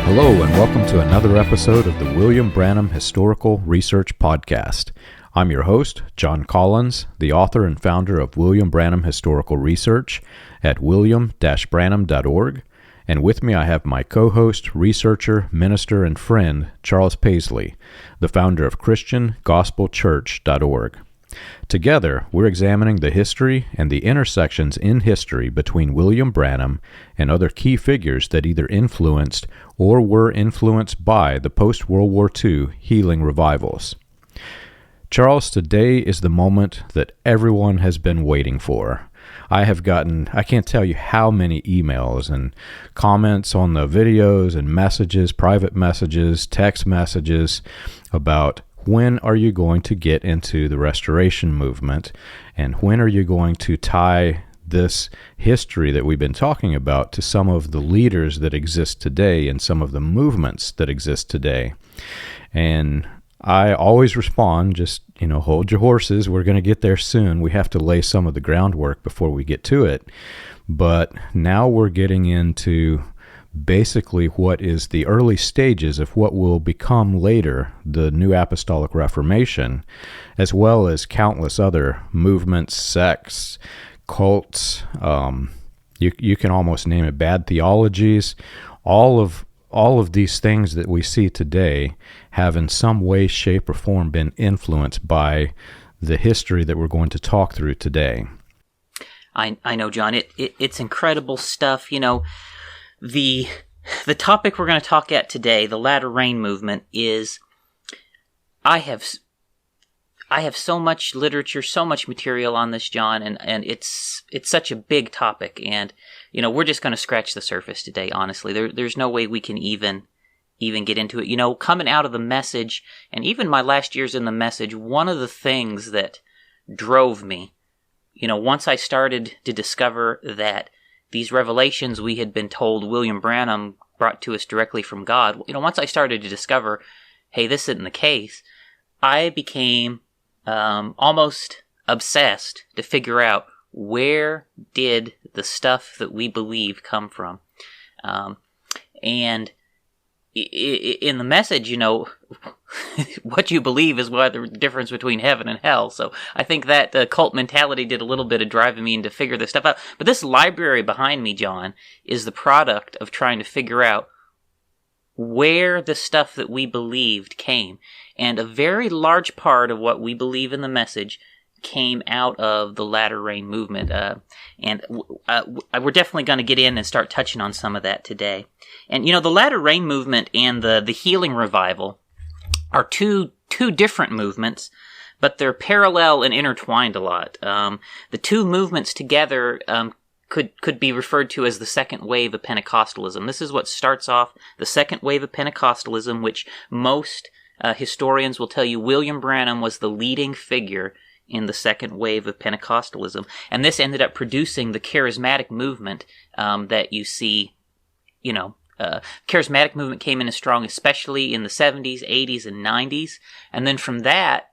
Hello and welcome to another episode of the William Branham Historical Research Podcast. I'm your host, John Collins, the author and founder of William Branham Historical Research at william-branham.org, and with me I have my co-host, researcher, minister, and friend, Charles Paisley, the founder of ChristianGospelChurch.org. Together, we're examining the history and the intersections in history between William Branham and other key figures that either influenced or were influenced by the post-World War II healing revivals. Charles, today is the moment that everyone has been waiting for. I can't tell you how many emails and comments on the videos and messages, private messages, text messages about when are you going to get into the restoration movement, and when are you going to tie this history that we've been talking about to some of the leaders that exist today and some of the movements that exist today. And I always respond, just, hold your horses. We're going to get there soon. We have to lay some of the groundwork before we get to it. But now we're getting into basically what is the early stages of what will become later the New Apostolic Reformation, as well as countless other movements, sects, cults, you can almost name it, bad theologies. All of these things that we see today have in some way, shape, or form been influenced by the history that we're going to talk through today. I know, John. It's incredible stuff. The topic we're going to talk at today, the Latter Rain movement, is I have so much literature, so much material on this, John, and it's such a big topic, and we're just going to scratch the surface today. Honestly, there's no way we can even get into it. Coming out of the Message, and even my last years in the Message, one of the things that drove me, once I started to discover that these revelations we had been told William Branham brought to us directly from God, once I started to discover, hey, this isn't the case, I became almost obsessed to figure out where did the stuff that we believe come from. And in the Message, what you believe is what the difference between heaven and hell. So I think that the cult mentality did a little bit of driving me in to figure this stuff out. But this library behind me, John, is the product of trying to figure out where the stuff that we believed came. And a very large part of what we believe in the Message came out of the Latter Rain movement. And we're definitely going to get in and start touching on some of that today. And, the Latter Rain movement and the healing revival are two different movements, but they're parallel and intertwined a lot. The two movements together could be referred to as the second wave of Pentecostalism. This is what starts off the second wave of Pentecostalism, which most historians will tell you William Branham was the leading figure in the second wave of Pentecostalism. And this ended up producing the charismatic movement that you see, charismatic movement came in as strong, especially in the 70s, 80s, and 90s. And then from that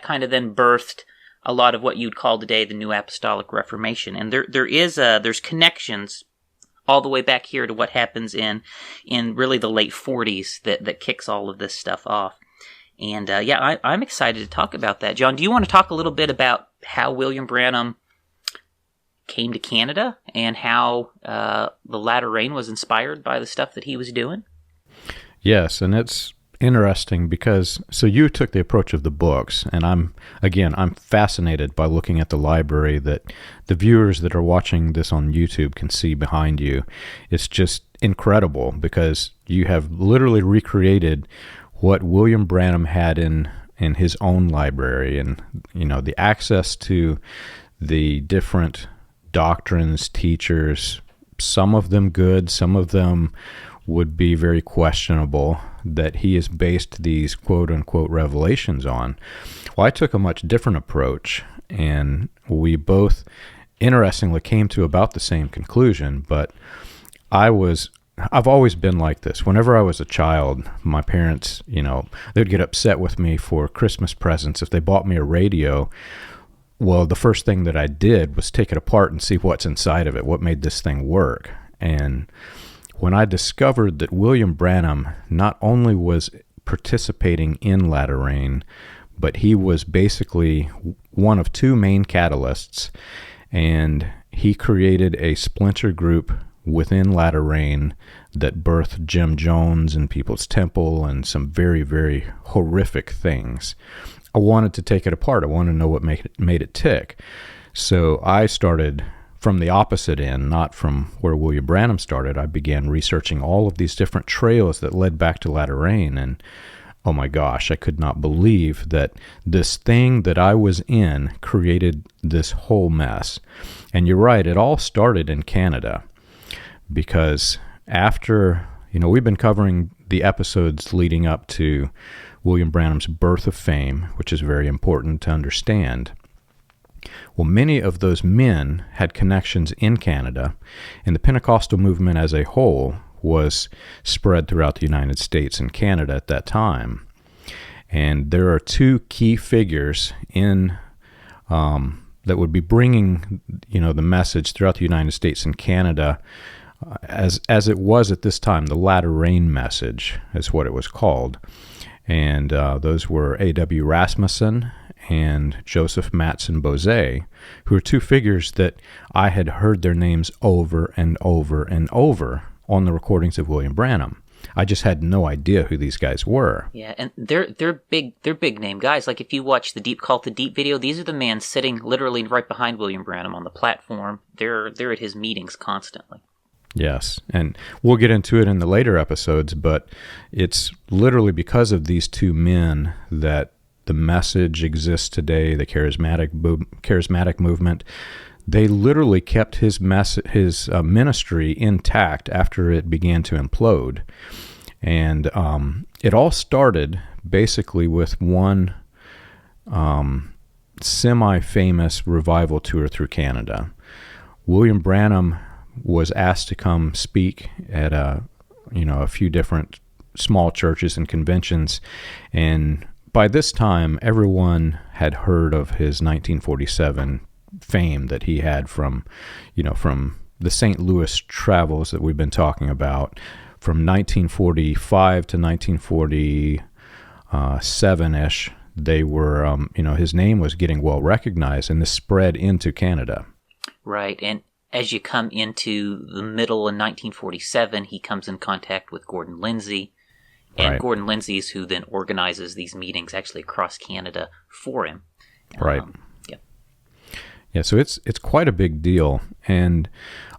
kind of then birthed a lot of what you'd call today the New Apostolic Reformation. And there's connections all the way back here to what happens in really the late 40s that kicks all of this stuff off. And I'm excited to talk about that. John, do you want to talk a little bit about how William Branham came to Canada and how the Latter Rain was inspired by the stuff that he was doing? Yes, and it's interesting because, so you took the approach of the books, and I'm fascinated by looking at the library that the viewers that are watching this on YouTube can see behind you. It's just incredible because you have literally recreated what William Branham had in his own library, and the access to the different doctrines, teachers, some of them good, some of them would be very questionable, that he has based these quote-unquote revelations on. Well, I took a much different approach, and we both interestingly came to about the same conclusion, but I've always been like this. Whenever I was a child, my parents, they'd get upset with me for Christmas presents. If they bought me a radio, well, the first thing that I did was take it apart and see what's inside of it, what made this thing work. And when I discovered that William Branham not only was participating in latter-rain, but he was basically one of two main catalysts, and he created a splinter group within latter-rain that birthed Jim Jones and People's Temple and some very, very horrific things. I wanted to take it apart. I wanted to know what made it tick. So I started from the opposite end, not from where William Branham started. I began researching all of these different trails that led back to latter-rain, and oh my gosh, I could not believe that this thing that I was in created this whole mess. And you're right, it all started in Canada, because after, we've been covering the episodes leading up to William Branham's birth of fame, which is very important to understand. Well, many of those men had connections in Canada, and the Pentecostal movement as a whole was spread throughout the United States and Canada at that time. And there are two key figures in that would be bringing, the message throughout the United States and Canada, as it was at this time. The latter-rain message is what it was called. And those were A.W. Rasmussen and Joseph Matson Bose, who are two figures that I had heard their names over and over and over on the recordings of William Branham. I just had no idea who these guys were. Yeah, and they're big name guys. Like if you watch the Deep Call to Deep video, these are the men sitting literally right behind William Branham on the platform. They're at his meetings constantly. Yes, and we'll get into it in the later episodes, but it's literally because of these two men that the message exists today, the charismatic movement. They literally kept his ministry intact after it began to implode. And it all started basically with one semi-famous revival tour through Canada. William Branham was asked to come speak at a few different small churches and conventions, and by this time everyone had heard of his 1947 fame that he had from the St. Louis travels that we've been talking about. From 1945 to 1947-ish, they were, his name was getting well recognized, and this spread into Canada. Right, and as you come into the middle in 1947, he comes in contact with Gordon Lindsay, and right. Gordon Lindsay is who then organizes these meetings actually across Canada for him. Right. Yeah, so it's quite a big deal, and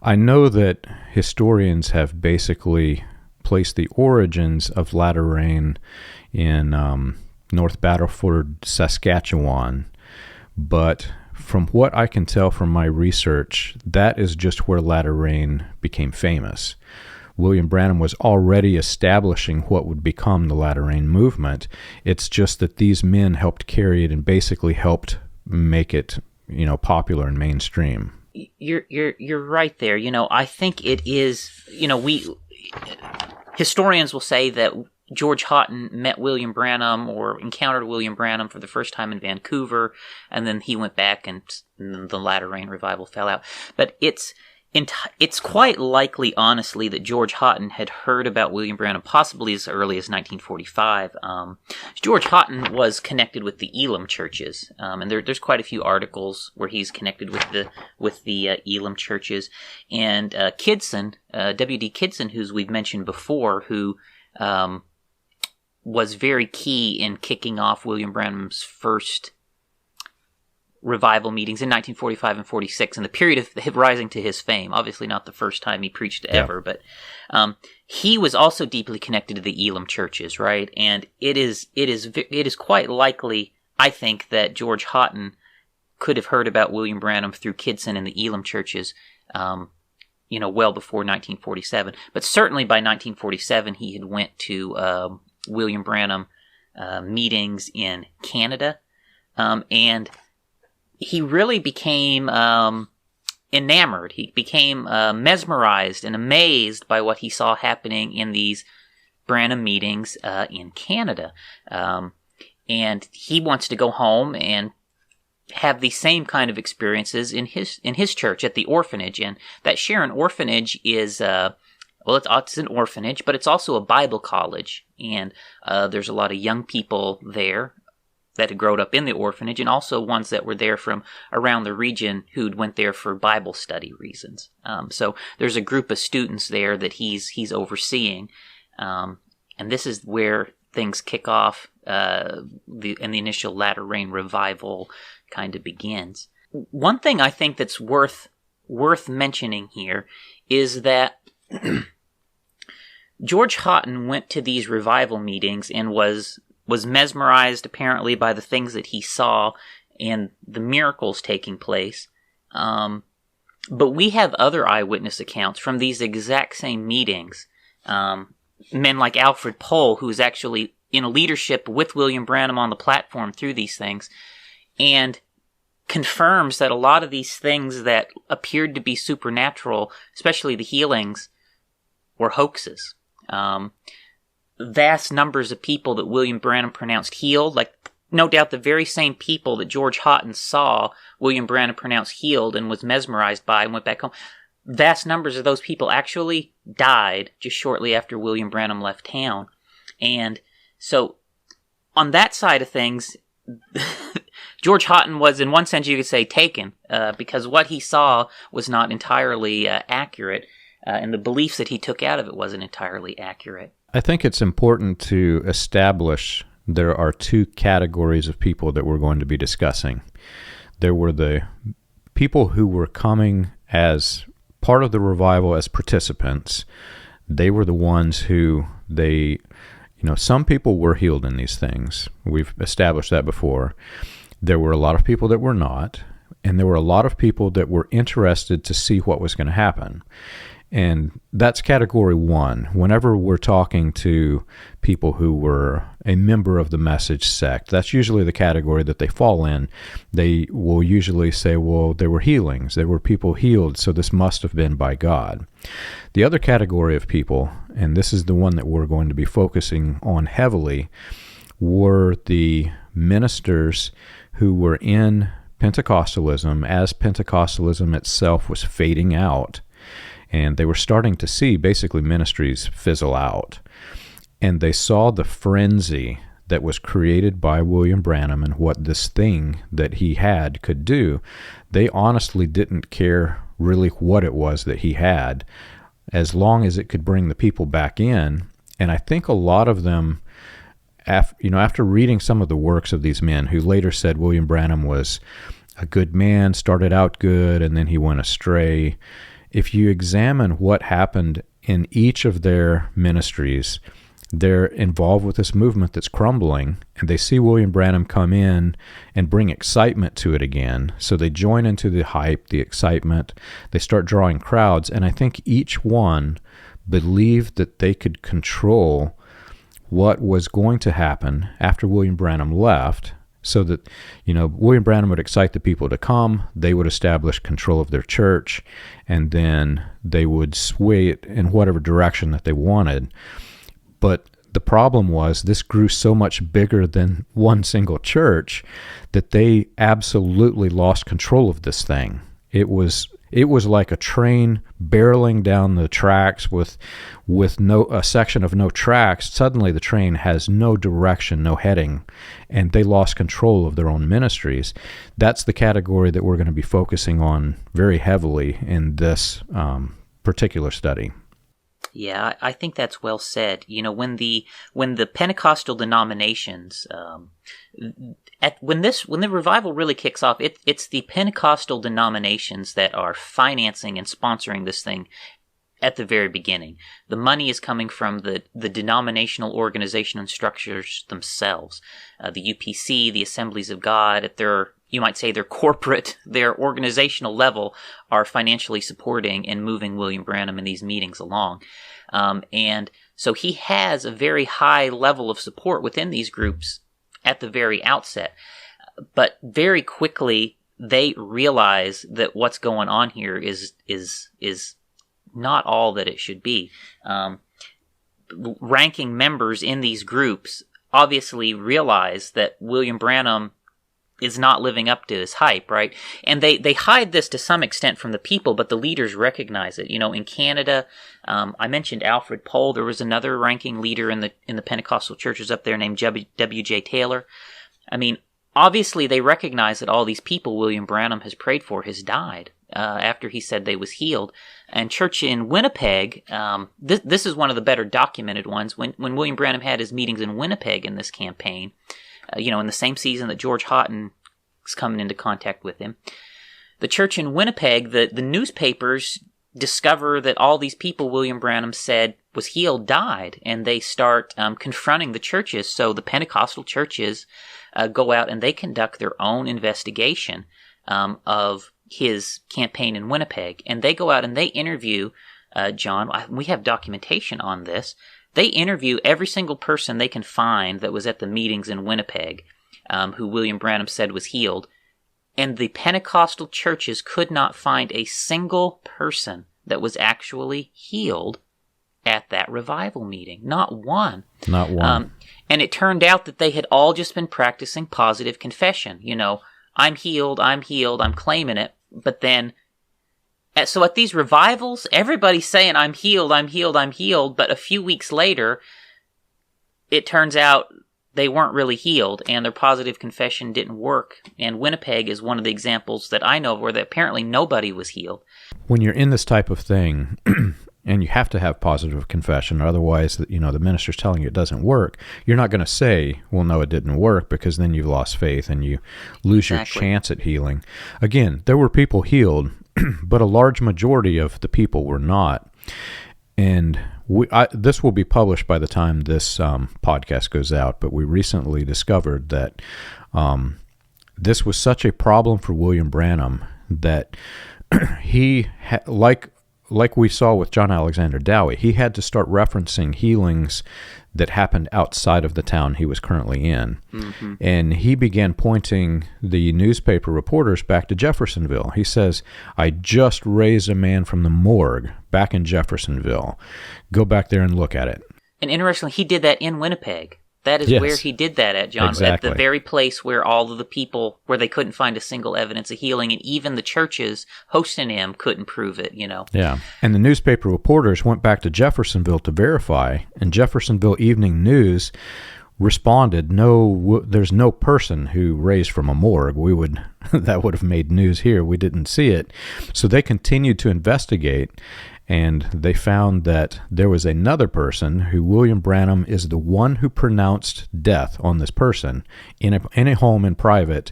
I know that historians have basically placed the origins of latter-rain in North Battleford, Saskatchewan, but from what I can tell from my research, that is just where latter-rain became famous. William Branham was already establishing what would become the latter-rain movement. It's just that these men helped carry it and basically helped make it popular and mainstream. You're right there. I think it is. Historians will say that George Hawtin met William Branham or encountered William Branham for the first time in Vancouver, and then he went back, and the latter-rain revival fell out. But it's quite likely, honestly, that George Hawtin had heard about William Branham possibly as early as 1945. George Hawtin was connected with the Elam churches, and there's quite a few articles where he's connected with the Elam churches. And Kidson, W.D. Kidson, who we've mentioned before, who was very key in kicking off William Branham's first revival meetings in 1945 and 46, in the period of rising to his fame. Obviously not the first time he preached ever, but he was also deeply connected to the Elam churches, right? And it is quite likely, I think, that George Hawtin could have heard about William Branham through Kidson and the Elam churches, well before 1947. But certainly by 1947, he had went to William Branham meetings in Canada, and he really became enamored. He became mesmerized and amazed by what he saw happening in these Branham meetings in Canada. And he wants to go home and have the same kind of experiences in his church at the orphanage. And that Sharon Orphanage is Well, it's an orphanage, but it's also a Bible college, and there's a lot of young people there that had grown up in the orphanage, and also ones that were there from around the region who'd went there for Bible study reasons. So there's a group of students there that he's overseeing, and this is where things kick off, and the initial latter rain revival kind of begins. One thing I think that's worth mentioning here is that George Hawtin went to these revival meetings and was mesmerized apparently by the things that he saw and the miracles taking place. But we have other eyewitness accounts from these exact same meetings. Men like Alfred Pohl, who was actually in a leadership with William Branham on the platform through these things, and confirms that a lot of these things that appeared to be supernatural, especially the healings, were hoaxes. Vast numbers of people that William Branham pronounced healed, like no doubt the very same people that George Hawtin saw William Branham pronounce healed and was mesmerized by and went back home, vast numbers of those people actually died just shortly after William Branham left town. And so on that side of things, George Hawtin was, in one sense you could say, taken, because what he saw was not entirely accurate, and the beliefs that he took out of it wasn't entirely accurate. I think it's important to establish there are two categories of people that we're going to be discussing. There were the people who were coming as part of the revival as participants. They were the ones who some people were healed in these things. We've established that before. There were a lot of people that were not, and there were a lot of people that were interested to see what was going to happen. And that's category one. Whenever we're talking to people who were a member of the message sect, that's usually the category that they fall in. They will usually say, well, there were healings. There were people healed, so this must have been by God. The other category of people, and this is the one that we're going to be focusing on heavily, were the ministers who were in Pentecostalism as Pentecostalism itself was fading out. And they were starting to see basically ministries fizzle out. And they saw the frenzy that was created by William Branham and what this thing that he had could do. They honestly didn't care really what it was that he had, as long as it could bring the people back in. And I think a lot of them, after reading some of the works of these men who later said William Branham was a good man, started out good, and then he went astray. If you examine what happened in each of their ministries, they're involved with this movement that's crumbling, and they see William Branham come in and bring excitement to it again. So they join into the hype, the excitement. They start drawing crowds, and I think each one believed that they could control what was going to happen after William Branham left, so that, William Branham would excite the people to come, they would establish control of their church, and then they would sway it in whatever direction that they wanted. But the problem was this grew so much bigger than one single church that they absolutely lost control of this thing. It was like a train barreling down the tracks with a section of no tracks. Suddenly the train has no direction, no heading, and they lost control of their own ministries. That's the category that we're going to be focusing on very heavily in this particular study. Yeah, I think that's well said. When the Pentecostal denominations, when the revival really kicks off, it's the Pentecostal denominations that are financing and sponsoring this thing at the very beginning. The money is coming from the denominational organization and structures themselves. The UPC, the Assemblies of God, at their corporate, their organizational level, are financially supporting and moving William Branham in these meetings along. And so he has a very high level of support within these groups at the very outset. But very quickly, they realize that what's going on here is not all that it should be. Ranking members in these groups obviously realize that William Branham is not living up to his hype, right? And they hide this to some extent from the people, but the leaders recognize it. In Canada, I mentioned Alfred Pohl. There was another ranking leader in the Pentecostal churches up there named W.J. Taylor. I mean, obviously they recognize that all these people William Branham has prayed for has died after he said they was healed. And church in Winnipeg, this is one of the better documented ones. When William Branham had his meetings in Winnipeg in this campaign, in the same season that George Hawtin was coming into contact with him, the church in Winnipeg, the newspapers discover that all these people William Branham said was healed died, and they start confronting the churches. So the Pentecostal churches go out and they conduct their own investigation of his campaign in Winnipeg, and they go out and they interview John. We have documentation on this. They interview every single person they can find that was at the meetings in Winnipeg who William Branham said was healed, and the Pentecostal churches could not find a single person that was actually healed at that revival meeting. Not one. Not one. And it turned out that they had all just been practicing positive confession. I'm healed, I'm claiming it. But then, so at these revivals, everybody's saying, I'm healed. But a few weeks later, it turns out they weren't really healed, and their positive confession didn't work. And Winnipeg is one of the examples that I know of where apparently nobody was healed. When you're in this type of thing, and you have to have positive confession, or otherwise, the minister's telling you it doesn't work, you're not going to say, well, no, it didn't work, because then you've lost faith and you lose your chance at healing. Again, there were people healed, but a large majority of the people were not. And this will be published by the time this podcast goes out, but we recently discovered that this was such a problem for William Branham that he, like we saw with John Alexander Dowie, he had to start referencing healings that happened outside of the town he was currently in. Mm-hmm. And he began pointing the newspaper reporters back to Jeffersonville. He says, I just raised a man from the morgue back in Jeffersonville. Go back there and look at it. And interestingly, he did that in Winnipeg. That is where he did that at, John. Exactly. At the very place where all of the people, where they couldn't find a single evidence of healing, and even the churches hosting him couldn't prove it, Yeah. And the newspaper reporters went back to Jeffersonville to verify, and Jeffersonville Evening News responded, no, there's no person who raised from a morgue. That would have made news here. We didn't see it. So they continued to investigate, and they found that there was another person who William Branham is the one who pronounced death on this person in a home in private,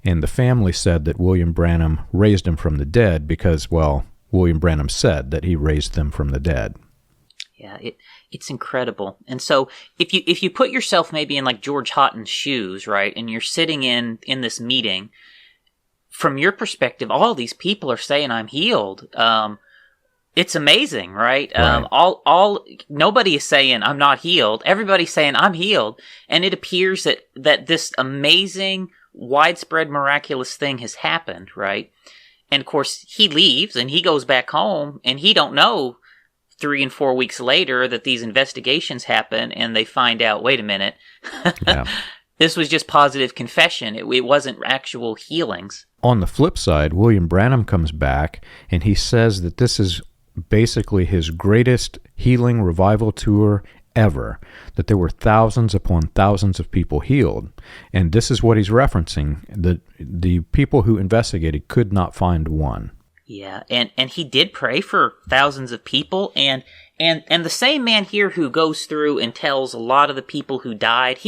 and the family said that William Branham raised him from the dead because, well, William Branham said that he raised them from the dead. Yeah, it's incredible. And so if you put yourself maybe in like George Hawtin's shoes, right, and you're sitting in this meeting, from your perspective, all these people are saying I'm healed. It's amazing, right? Nobody is saying I'm not healed. Everybody's saying I'm healed. And it appears that this amazing, widespread, miraculous thing has happened, right? And of course, he leaves and he goes back home, and he don't know 3 and 4 weeks later that these investigations happen, and they find out, wait a minute, this was just positive confession. It wasn't actual healings. On the flip side, William Branham comes back and he says that this is basically his greatest healing revival tour ever, that there were thousands upon thousands of people healed. And this is what he's referencing. The people who investigated could not find one. Yeah, and he did pray for thousands of people, and the same man here who goes through and tells a lot of the people who died,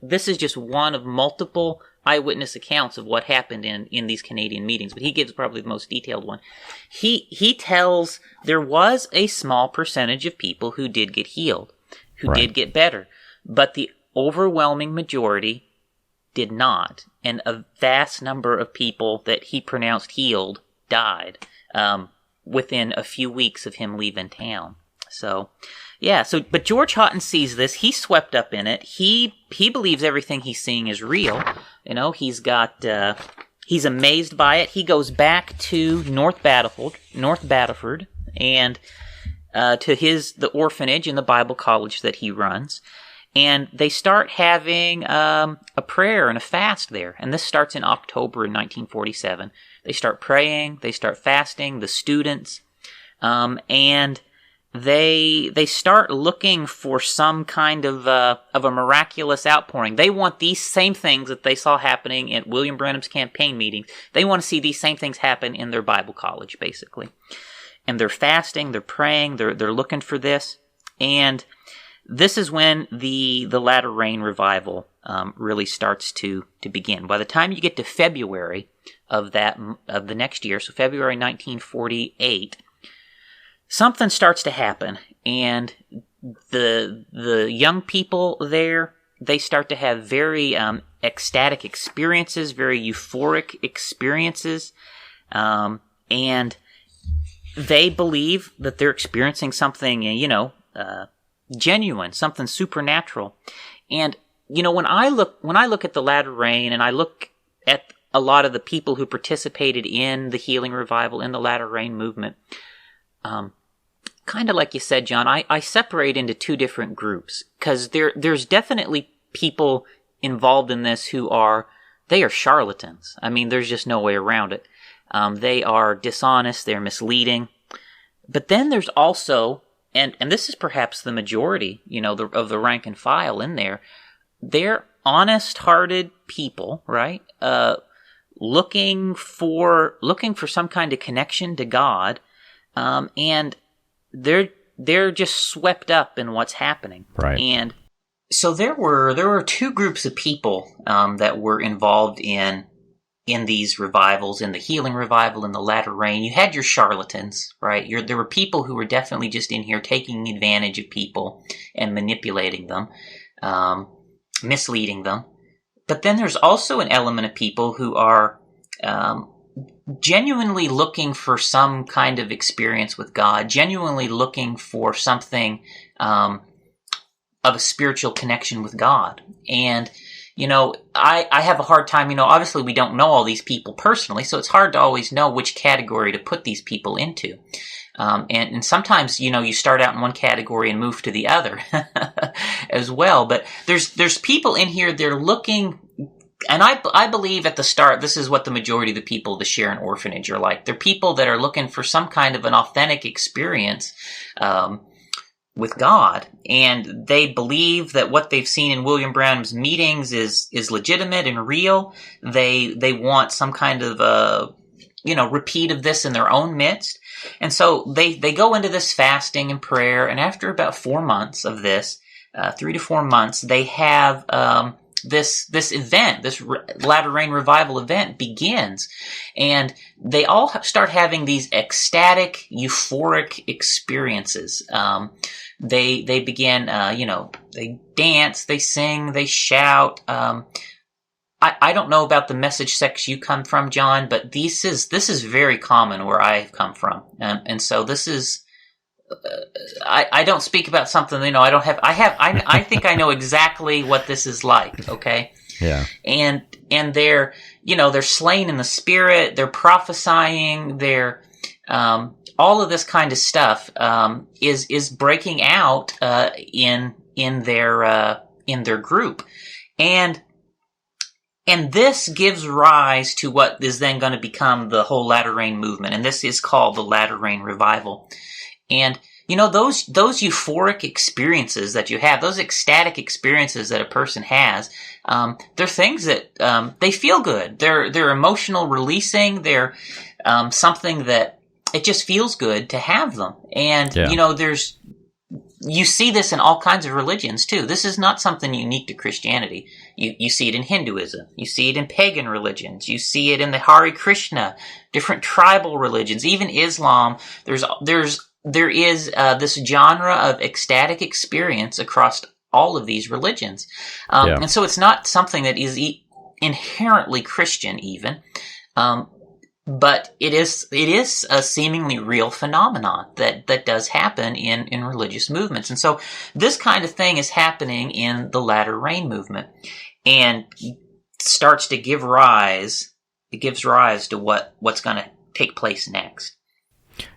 this is just one of multiple eyewitness accounts of what happened in these Canadian meetings, but he gives probably the most detailed one. He tells there was a small percentage of people who did get healed, who did get better, but the overwhelming majority did not, and a vast number of people that he pronounced healed died within a few weeks of him leaving town. So, yeah. But George Hawtin sees this. He's swept up in it. He believes everything he's seeing is real. He's amazed by it. He goes back to North Battleford, and to the orphanage and the Bible college that he runs. And they start having a prayer and a fast there. And this starts in October in 1947. They start praying, they start fasting, the students, and they start looking for some kind of a miraculous outpouring. They want these same things that they saw happening at William Branham's campaign meetings. They want to see these same things happen in their Bible college, basically. And they're fasting, they're praying, they're looking for this. And this is when the latter rain revival really starts to begin. By the time you get to February of the next year, so February 1948, something starts to happen, and the young people there, they start to have very ecstatic experiences, very euphoric experiences, and they believe that they're experiencing something, genuine, something supernatural. And when I look at the latter rain, and I look at a lot of the people who participated in the healing revival, in the latter rain movement, kind of like you said, John, I separate into two different groups, because there's definitely people involved in this who are charlatans. I mean, there's just no way around it. They are dishonest, they're misleading. But then there's also, and this is perhaps the majority, of the rank and file in there, they're honest-hearted people, right? Looking for some kind of connection to God, and they're just swept up in what's happening. Right. And so there were two groups of people that were involved in these revivals, in the healing revival, in the latter rain. You had your charlatans, right? There were people who were definitely just in here taking advantage of people and manipulating them, misleading them. But then there's also an element of people who are genuinely looking for some kind of experience with God, genuinely looking for something of a spiritual connection with God. And I have a hard time, obviously we don't know all these people personally, so it's hard to always know which category to put these people into. And sometimes, you start out in one category and move to the other as well. But there's people in here, they're looking, and I believe at the start, this is what the majority of the people of the Sharon Orphanage are like. They're people that are looking for some kind of an authentic experience, with God, and they believe that what they've seen in William Branham's meetings is legitimate and real. They want some kind of repeat of this in their own midst, and so they go into this fasting and prayer. And after about 4 months of this, 3 to 4 months, they have this event, this latter rain revival event begins, and they all start having these ecstatic, euphoric experiences. They begin, they dance, they sing, they shout. I don't know about the message section you come from, John, but this is very common where I've come from, and so this is. I don't speak about something, I think I know exactly what this is like, okay? Yeah. And they're slain in the spirit, they're prophesying, they're, all of this kind of stuff, is breaking out, in their group. And this gives rise to what is then going to become the whole latter rain movement, and this is called the latter rain revival. And, those euphoric experiences that you have, those ecstatic experiences that a person has, they're things that, they feel good. They're emotional releasing. They're, something that it just feels good to have them. And, yeah. You see this in all kinds of religions too. This is not something unique to Christianity. You see it in Hinduism. You see it in pagan religions. You see it in the Hare Krishna, different tribal religions, even Islam. There is this genre of ecstatic experience across all of these religions. And so it's not something that is inherently Christian even. But it is a seemingly real phenomenon that does happen in religious movements. And so this kind of thing is happening in the latter rain movement, and starts to give rise. It gives rise to what's going to take place next.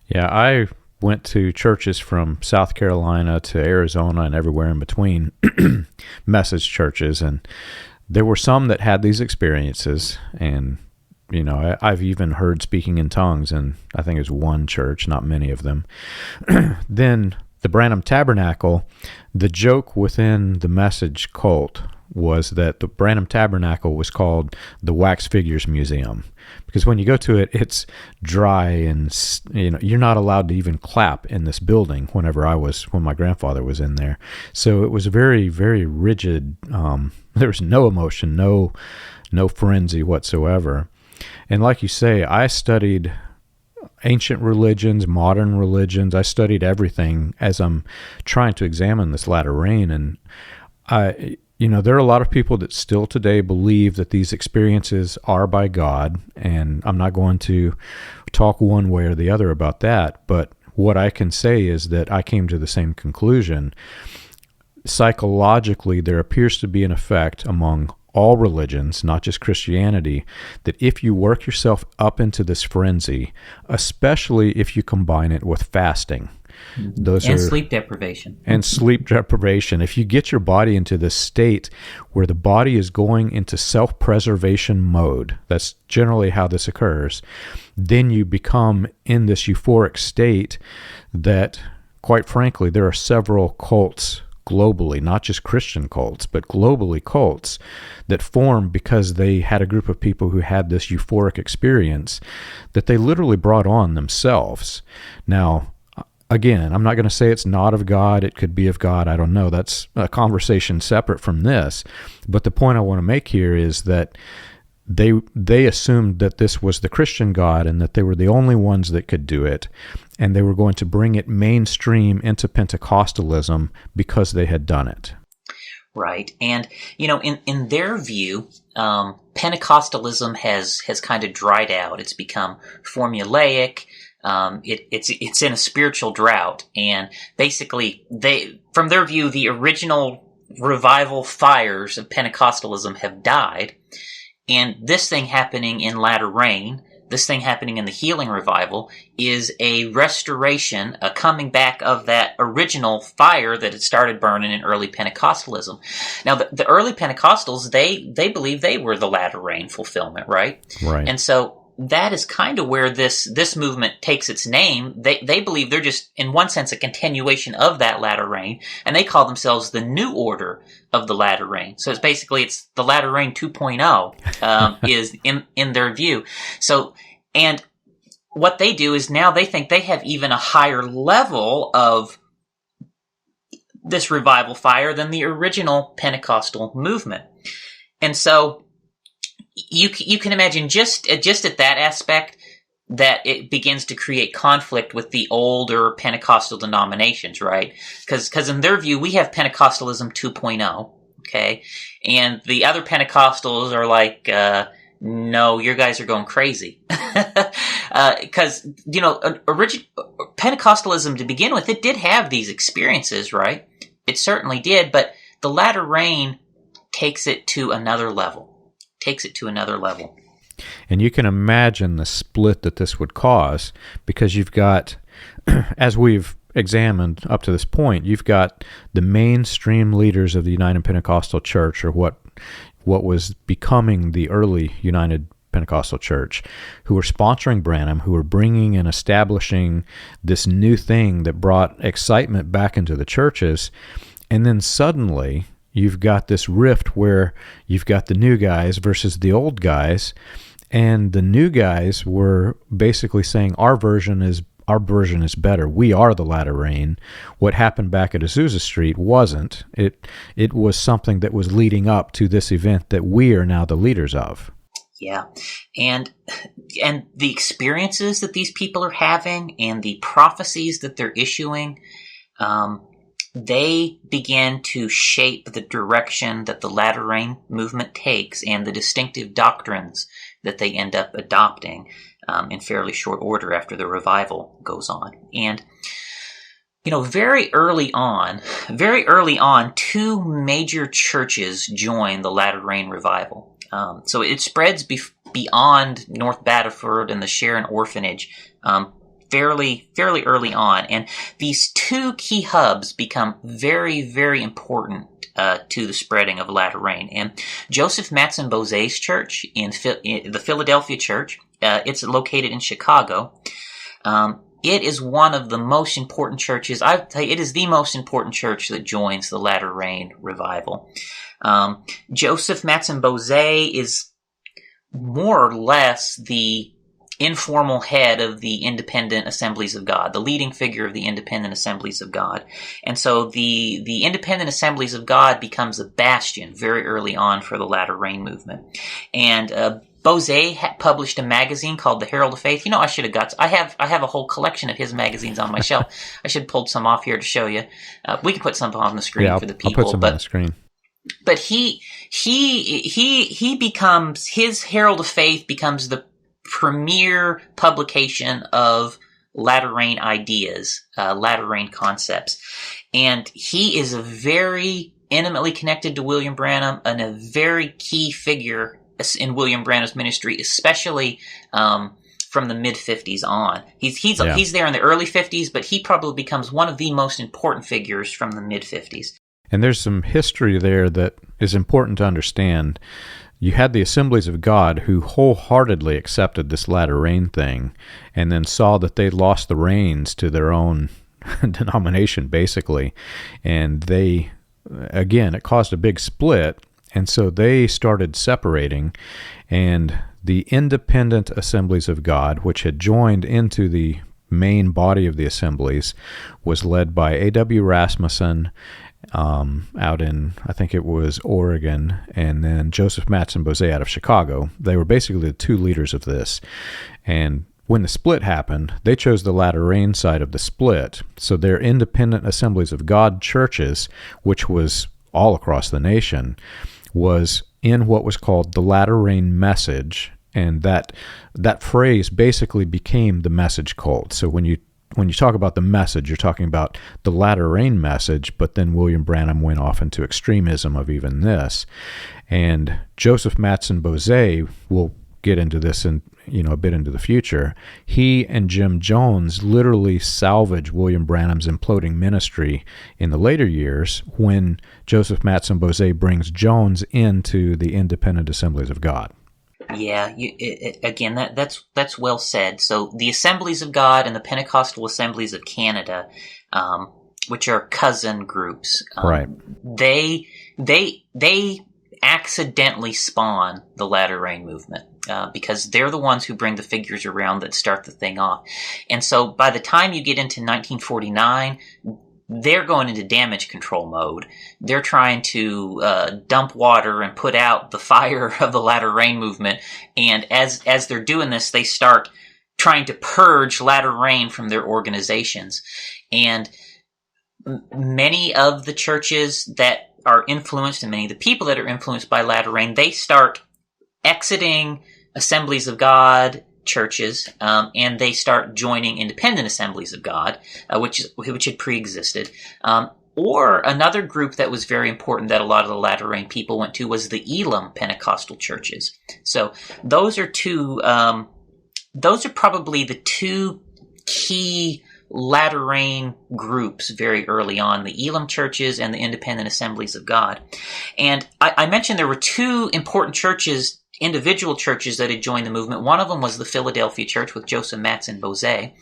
Yeah, I went to churches from South Carolina to Arizona and everywhere in between. message churches, and there were some that had these experiences, and I've even heard speaking in tongues, and I think it's one church, not many of them. Then the Branham Tabernacle, the joke within the message cult was that the Branham Tabernacle was called the Wax Figures Museum, because when you go to it, it's dry, and you're not allowed to even clap in this building. When my grandfather was in there, so it was very, very rigid. There was no emotion, no frenzy whatsoever. And like you say, I studied ancient religions, modern religions. I studied everything as I'm trying to examine this latter rain. And there are a lot of people that still today believe that these experiences are by God. And I'm not going to talk one way or the other about that. But what I can say is that I came to the same conclusion. Psychologically, there appears to be an effect among all religions, not just Christianity, that if you work yourself up into this frenzy, especially if you combine it with fasting, sleep deprivation. And sleep deprivation. If you get your body into this state where the body is going into self-preservation mode, that's generally how this occurs, then you become in this euphoric state that, quite frankly, there are several cults globally, not just Christian cults, but globally cults that formed because they had a group of people who had this euphoric experience that they literally brought on themselves. Now, again, I'm not going to say it's not of God. It could be of God. I don't know. That's a conversation separate from this. But the point I want to make here is that they assumed that this was the Christian God and that they were the only ones that could do it, and they were going to bring it mainstream into Pentecostalism because they had done it. Right. And, in their view, Pentecostalism has kind of dried out. It's become formulaic. It's in a spiritual drought. And basically, from their view, the original revival fires of Pentecostalism have died. And this thing happening in latter rain, this thing happening in the healing revival, is a restoration, a coming back of that original fire that had started burning in early Pentecostalism. Now, the early Pentecostals, they believe they were the latter rain fulfillment, right? Right. And so that is kind of where this movement takes its name. They believe they're just, in one sense, a continuation of that latter rain, and they call themselves the new order of the latter rain. So it's the latter rain 2.0 is in their view. So, and what they do is now they think they have even a higher level of this revival fire than the original Pentecostal movement. And so you can imagine just at that aspect that it begins to create conflict with the older Pentecostal denominations, right? Because in their view, we have Pentecostalism 2.0, okay? And the other Pentecostals are like, no, your guys are going crazy. Because, Pentecostalism to begin with, it did have these experiences, right? It certainly did, but the latter rain takes it to another level. And you can imagine the split that this would cause, because you've got, as we've examined up to this point, you've got the mainstream leaders of the United Pentecostal Church, or what was becoming the early United Pentecostal Church, who were sponsoring Branham, who were bringing and establishing this new thing that brought excitement back into the churches. And then suddenly you've got this rift where you've got the new guys versus the old guys, and the new guys were basically saying our version is better. We are the latter rain. What happened back at Azusa Street wasn't. It was something that was leading up to this event that we are now the leaders of. Yeah, and the experiences that these people are having and the prophecies that they're issuing, they begin to shape the direction that the latter rain movement takes and the distinctive doctrines that they end up adopting in fairly short order after the revival goes on. And, very early on, two major churches join the latter rain revival. So it spreads beyond North Battleford and the Sharon Orphanage fairly early on. And these two key hubs become very, very important to the spreading of latter rain. And Joseph Matson Bose's church in the Philadelphia church, it's located in Chicago. It is one of the most important churches. I would tell you, it is the most important church that joins the latter rain revival. Joseph Matson Bose is more or less the informal head of the Independent Assemblies of God, the leading figure of the Independent Assemblies of God. And so the Independent Assemblies of God becomes a bastion very early on for the latter rain movement. And Bose published a magazine called the Herald of Faith. I should have got. I have a whole collection of his magazines on my shelf. I should have pulled some off here to show you. We can put some on the screen for the people. I'll put some on the screen. But he becomes, his Herald of Faith becomes the premier publication of latter rain ideas, latter rain concepts, and he is a very intimately connected to William Branham and a very key figure in William Branham's ministry, especially from the mid-50s on. He's there in the early 50s, but he probably becomes one of the most important figures from the mid-50s. And there's some history there that is important to understand. You had the Assemblies of God who wholeheartedly accepted this latter rain thing and then saw that they lost the reins to their own denomination, basically. And they, again, it caused a big split. And so they started separating, and the Independent Assemblies of God, which had joined into the main body of the assemblies, was led by A.W. Rasmussen out in, I think it was Oregon, and then Joseph Matson Bose out of Chicago. They were basically the two leaders of this. And when the split happened, they chose the latter rain side of the split. So their Independent Assemblies of God churches, which was all across the nation, was in what was called the latter rain message, and that phrase basically became the message cult. So when you talk about the message, you're talking about the latter rain message, but then William Branham went off into extremism of even this. And Joseph Matson Bose, will get into this in a bit into the future, he and Jim Jones literally salvaged William Branham's imploding ministry in the later years when Joseph Matson Bose brings Jones into the Independent Assemblies of God. Yeah, again, that's well said. So the Assemblies of God and the Pentecostal Assemblies of Canada, which are cousin groups, right? They accidentally spawn the latter rain movement. Because they're the ones who bring the figures around that start the thing off. And so by the time you get into 1949, they're going into damage control mode. They're trying to dump water and put out the fire of the latter rain movement. And as they're doing this, they start trying to purge latter rain from their organizations. And many of the churches that are influenced, and many of the people that are influenced by latter rain, they start exiting Assemblies of God churches, and they start joining Independent Assemblies of God, which had pre-existed. Or another group that was very important that a lot of the latter rain people went to was the Elam Pentecostal churches. So those are probably the two key latter rain groups very early on, the Elam churches and the Independent Assemblies of God. And I mentioned there were two important churches, individual churches that had joined the movement. One of them was the Philadelphia church with Joseph Matson Bose,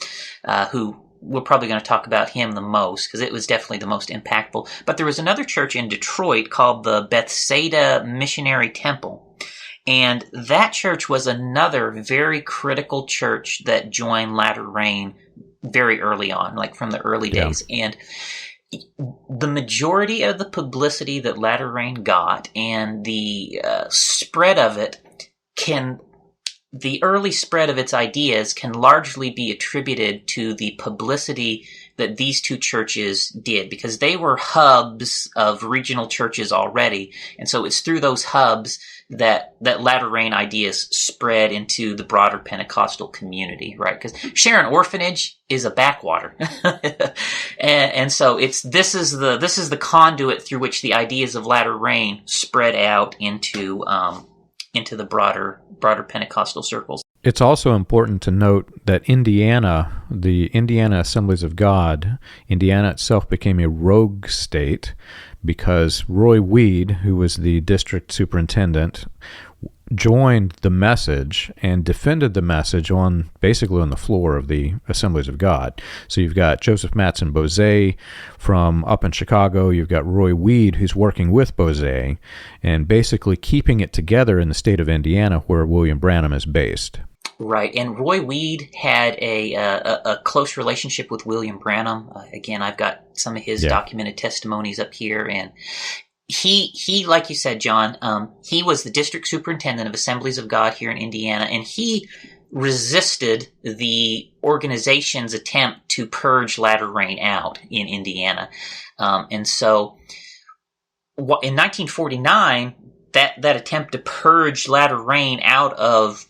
who we're probably going to talk about him the most because it was definitely the most impactful. But there was another church in Detroit called the Bethsaida Missionary Temple. And that church was another very critical church that joined latter rain very early on, like from the early days. And the majority of the publicity that latter rain got and the spread of it the early spread of its ideas can largely be attributed to the publicity that these two churches did, because they were hubs of regional churches already. And so it's through those hubs that latter rain ideas spread into the broader Pentecostal community, right? Because Sharon Orphanage is a backwater. and so this is the conduit through which the ideas of latter rain spread out into the broader Pentecostal circles. It's also important to note that Indiana, the Indiana Assemblies of God, Indiana itself became a rogue state because Roy Weed, who was the district superintendent, joined the message and defended the message basically on the floor of the Assemblies of God. So you've got Joseph Matson Bozay from up in Chicago. You've got Roy Weed, who's working with Bozay and basically keeping it together in the state of Indiana, where William Branham is based. Right, and Roy Weed had a close relationship with William Branham. Again, I've got some of his documented testimonies up here, and he, like you said, John, he was the district superintendent of Assemblies of God here in Indiana, and he resisted the organization's attempt to purge latter rain out in Indiana. And so in 1949, that attempt to purge latter rain out of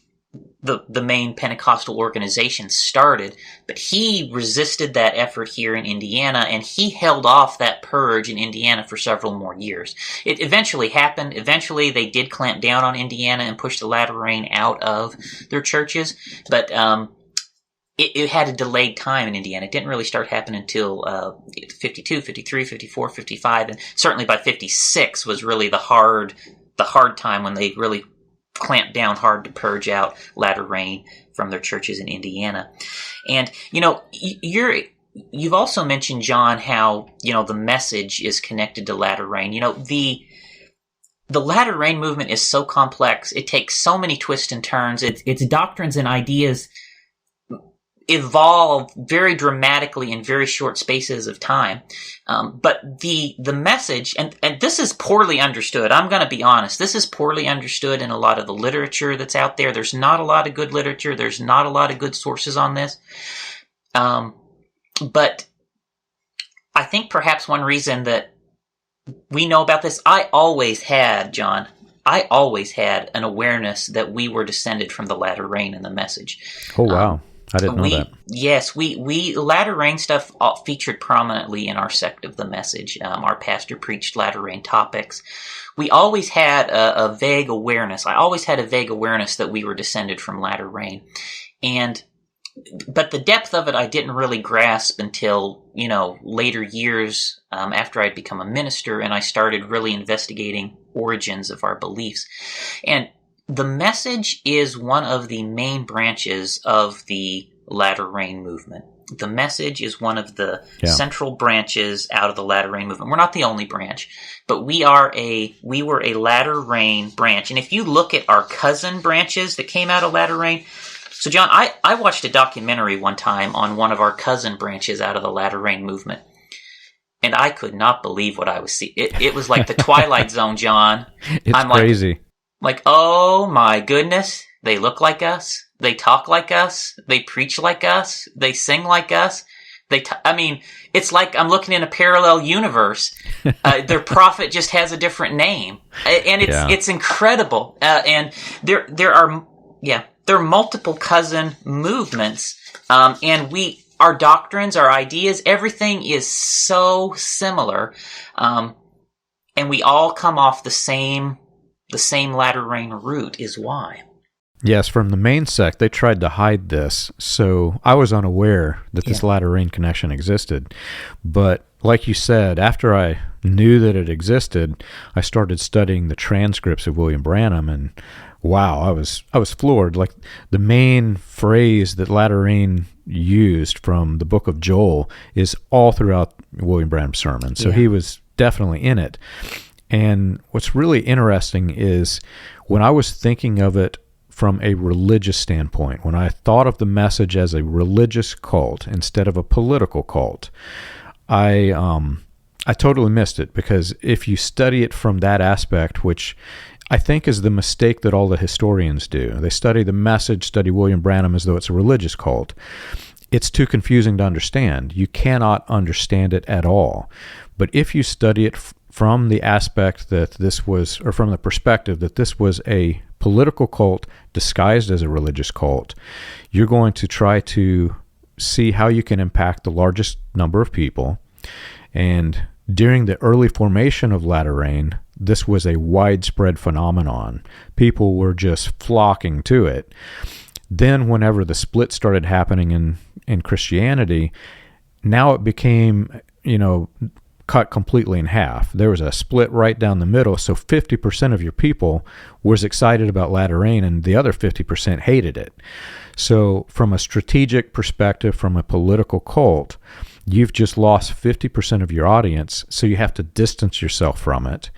the main Pentecostal organization started, but he resisted that effort here in Indiana, and he held off that purge in Indiana for several more years. It eventually happened. Eventually, they did clamp down on Indiana and push the latter rain out of their churches, but it had a delayed time in Indiana. It didn't really start happening until 52, 53, 54, 55, and certainly by 56 was really the hard time when they really clamped down hard to purge out latter rain from their churches in Indiana. And, you've also mentioned, John, how, the message is connected to latter rain. The latter rain movement is so complex. It takes so many twists and turns. Its doctrines and ideas evolve very dramatically in very short spaces of time. But the message, and this is poorly understood. I'm going to be honest. This is poorly understood in a lot of the literature that's out there. There's not a lot of good literature. There's not a lot of good sources on this. But I think perhaps one reason that we know about this, I always had an awareness that we were descended from the latter rain in the message. Oh, wow. I didn't know that. Yes, we latter rain stuff featured prominently in our sect of the message. Our pastor preached latter rain topics. We always had a vague awareness. I always had a vague awareness that we were descended from latter rain. But the depth of it I didn't really grasp until, later years after I'd become a minister and I started really investigating origins of our beliefs. And the message is one of the main branches of the latter rain movement. The message is one of the central branches out of the latter rain movement. We're not the only branch, but we were a latter rain branch. And if you look at our cousin branches that came out of latter rain, so John, I watched a documentary one time on one of our cousin branches out of the latter rain movement. And I could not believe what I was seeing. It was like the Twilight Zone, John. It's crazy. Like, oh my goodness, they look like us, they talk like us, they preach like us, they sing like us. It's like I'm looking in a parallel universe. Their prophet just has a different name, and it's incredible. And there are multiple cousin movements, and our doctrines, our ideas, everything is so similar, and we all come off the same latter rain root is why. Yes, from the main sect, they tried to hide this, so I was unaware that this latter rain connection existed. But like you said, after I knew that it existed, I started studying the transcripts of William Branham, and wow, I was floored. Like the main phrase that latter rain used from the book of Joel is all throughout William Branham's sermon, so he was definitely in it. And what's really interesting is when I was thinking of it from a religious standpoint, when I thought of the message as a religious cult instead of a political cult, I totally missed it, because if you study it from that aspect, which I think is the mistake that all the historians do, they study the message, study William Branham as though it's a religious cult. It's too confusing to understand. You cannot understand it at all. But if you study it from the aspect that this was, or from the perspective that this was a political cult disguised as a religious cult, you're going to try to see how you can impact the largest number of people. And during the early formation of latter rain, this was a widespread phenomenon. People were just flocking to it. Then whenever the split started happening in Christianity, now it became, cut completely in half. There was a split right down the middle, so 50% of your people was excited about latter rain, and the other 50% hated it. So from a strategic perspective, from a political cult, you've just lost 50% of your audience, so you have to distance yourself from it.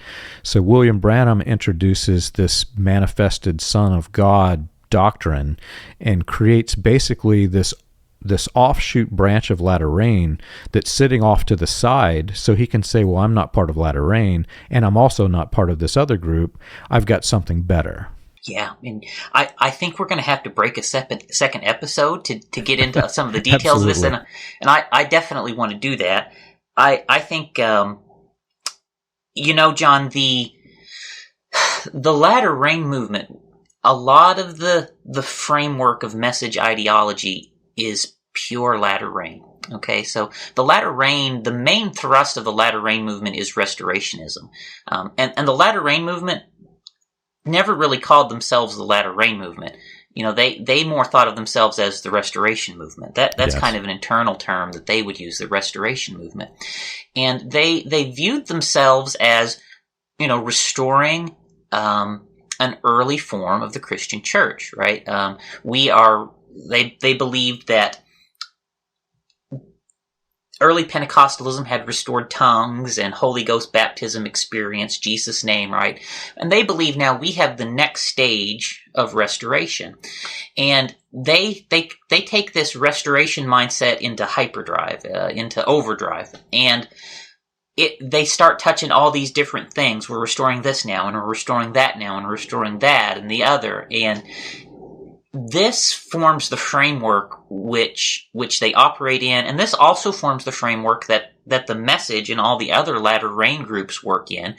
So William Branham introduces this manifested Son of God doctrine and creates basically this offshoot branch of latter rain that's sitting off to the side, so he can say, well, I'm not part of latter rain, and I'm also not part of this other group. I've got something better. Yeah, and I think we're going to have to break a second episode to get into some of the details of this, and I definitely want to do that. I think, John, the latter rain movement, a lot of the framework of message ideology is pure latter rain. Okay, so the latter rain, the main thrust of the latter rain movement is restorationism. And the latter rain movement never really called themselves the latter rain movement. They more thought of themselves as the restoration movement. That's yes. Kind of an internal term that they would use, the restoration movement. And they viewed themselves as, restoring an early form of the Christian church, right? They believed that early Pentecostalism had restored tongues and Holy Ghost baptism experience, Jesus' name, right? And they believe now we have the next stage of restoration. And they take this restoration mindset into hyperdrive, into overdrive. And they start touching all these different things. We're restoring this now, and we're restoring that now, and we're restoring that and the other. And this forms the framework which they operate in, and this also forms the framework that the message and all the other latter rain groups work in.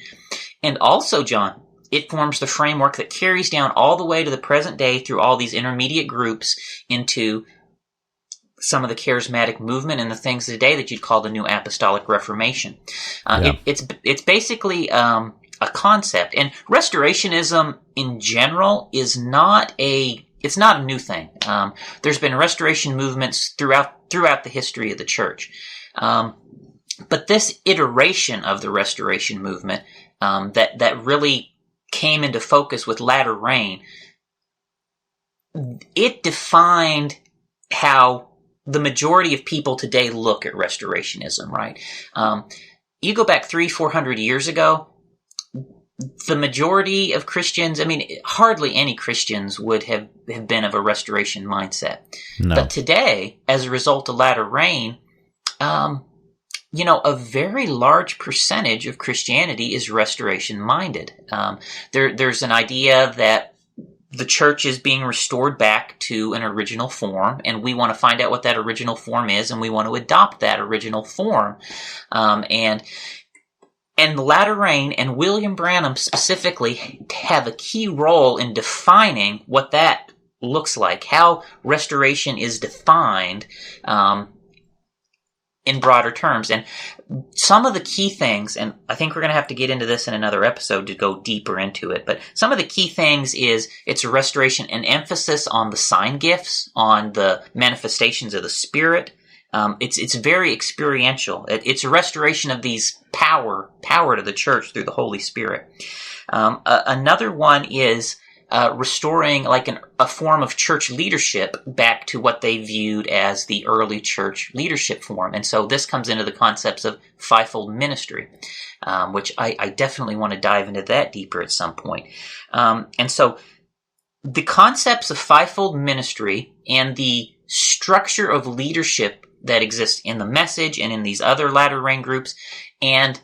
And also, John, it forms the framework that carries down all the way to the present day through all these intermediate groups into some of the charismatic movement and the things today that you'd call the New Apostolic Reformation. It's basically a concept, and restorationism in general is not a new thing. There's been restoration movements throughout the history of the church. But this iteration of the restoration movement that really came into focus with latter rain, it defined how the majority of people today look at restorationism, right? You go back 300-400 years ago, the majority of Christians, hardly any Christians would have been of a restoration mindset. No. But today, as a result of latter rain, a very large percentage of Christianity is restoration minded. There's an idea that the church is being restored back to an original form, and we want to find out what that original form is, and we want to adopt that original form. And the latter rain and William Branham specifically have a key role in defining what that looks like, how restoration is defined in broader terms. And some of the key things, and I think we're going to have to get into this in another episode to go deeper into it, but some of the key things is it's a restoration, an emphasis on the sign gifts, on the manifestations of the Spirit. It's very experiential. It's a restoration of these power to the church through the Holy Spirit. Another one is restoring like a form of church leadership back to what they viewed as the early church leadership form. And so this comes into the concepts of fivefold ministry, which I definitely want to dive into that deeper at some point. And so the concepts of fivefold ministry and the structure of leadership that exists in the message and in these other latter rain groups, and